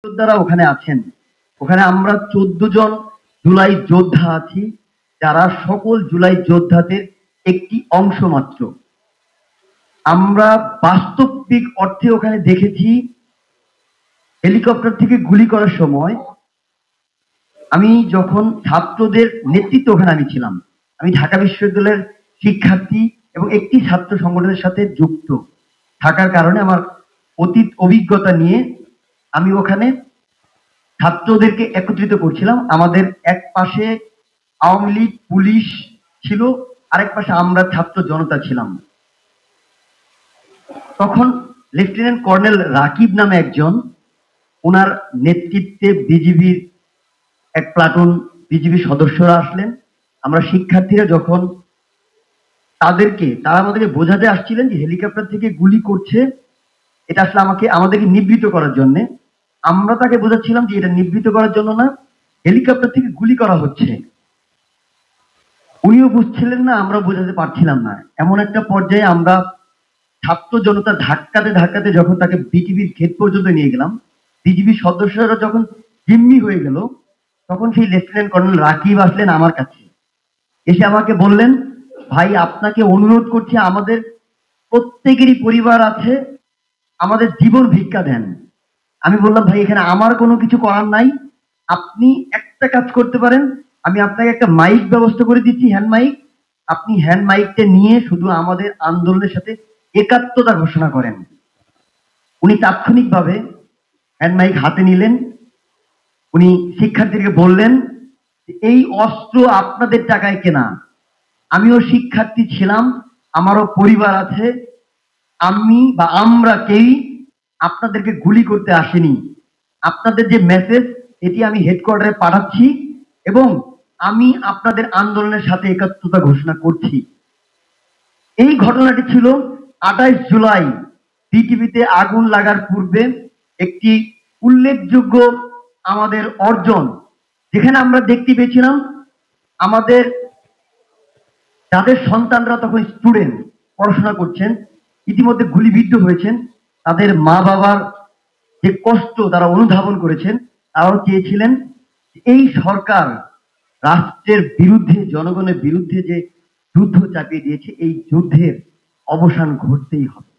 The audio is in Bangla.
যোদ্ধারা ওখানে আছেন। ওখানে আমরা 14 জন জুলাই যোদ্ধা আছি, যারা সকল জুলাই যোদ্ধাদের একটি অংশ মাত্র। আমরা বাস্তবিক অর্থে ওখানে দেখেছি হেলিকপ্টার থেকে গুলি করার সময়। আমি যখন ছাত্রদের নেতৃত্ব ওখানে আমি ছিলাম, আমি ঢাকা বিশ্ববিদ্যালয়ের শিক্ষার্থী এবং একটি ছাত্র সংগঠনের সাথে যুক্ত থাকার কারণে আমার অতীত অভিজ্ঞতা নিয়ে আমি ওখানে ছাত্রদেরকে একত্রিত করছিলাম। আমাদের এক পাশে আওয়ামী লীগ পুলিশ ছিল, আরেক পাশে আমরা ছাত্র জনতা ছিলাম। তখন লেফটেন্যান্ট কর্নেল রাকিব নামে একজন, ওনার নেতৃত্বে বিজিবির এক প্লাটুন বিজিবি সদস্যরা আসলেন। আমরা শিক্ষার্থীরা যখন তারা আমাদেরকে বোঝাতে আসছিলেন যে হেলিকপ্টার থেকে গুলি করছে, এটা আসলে আমাদেরকে নিবৃত করার জন্য। আমরা তাকে বোঝাচ্ছিলাম যে এটা নিবৃত করার জন্য না, হেলিকপ্টার থেকে গুলি করা হচ্ছে। উনিও বুঝছিলেন না, আমরা বোঝাতে পারছিলাম না। এমন একটা পর্যায়ে আমরা ছাত্র জনতা ধাক্কাতে ধাক্কাতে যখন তাকে বিজিবির গেট পর্যন্ত নিয়ে গেলাম, বিজিবির সদস্যরা যখন জিম্মি হয়ে গেল, তখন সেই লেফটেন্যান্ট কর্নেল রাকিব আসলেন আমার কাছে, এসে আমাকে বললেন, ভাই আপনাকে অনুরোধ করছি, আমাদের প্রত্যেকেরই পরিবার আছে, আমাদের জীবন ভিক্ষা দেন। আমি বললাম, ভাই এখানে আমার কোনো কিছু করার নাই, আপনি একটা কাজ করতে পারেন, আমি আপনাকে একটা মাইক ব্যবস্থা করে দিচ্ছি, হ্যান্ড মাইক। আপনি হ্যান্ড মাইকটা নিয়ে শুধু আমাদের আন্দোলনের সাথে একাত্মতা ঘোষণা করেন। উনি তাৎক্ষণিকভাবে হ্যান্ড মাইক হাতে নিলেন। উনি শিক্ষার্থীদেরকে বললেন, এই অস্ত্র আপনাদের টাকায় কেনা, আমিও শিক্ষার্থী ছিলাম, আমারও পরিবার আছে, আমরা কেউই আপনাদেরকে গুলি করতে আসেনি। আপনাদের যে মেসেজ, এটি আমি হেডকোয়ার্টারে পাঠাচ্ছি এবং আমি আপনাদের আন্দোলনের সাথে একাত্মতা ঘোষণা করছি। এই ঘটনাটি ছিল 28 জুলাই বিটিভিতে আগুন লাগার পূর্বে একটি উল্লেখযোগ্য আমাদের অর্জন, যেখানে আমরা দেখতে পেয়েছিলাম আমাদের যাদের সন্তানরা তখন স্টুডেন্ট, পড়াশোনা করছেন, ইতিমধ্যে গুলিবিদ্ধ হয়েছেন, তাদের মা বাবার যে কষ্ট তারা অনুধাবন করেছেন। তারাও চেয়েছিলেন এই সরকার রাষ্ট্রের বিরুদ্ধে, জনগণের বিরুদ্ধে যে যুদ্ধ চাপিয়ে দিয়েছে, এই যুদ্ধের অবসান ঘটতেই হবে।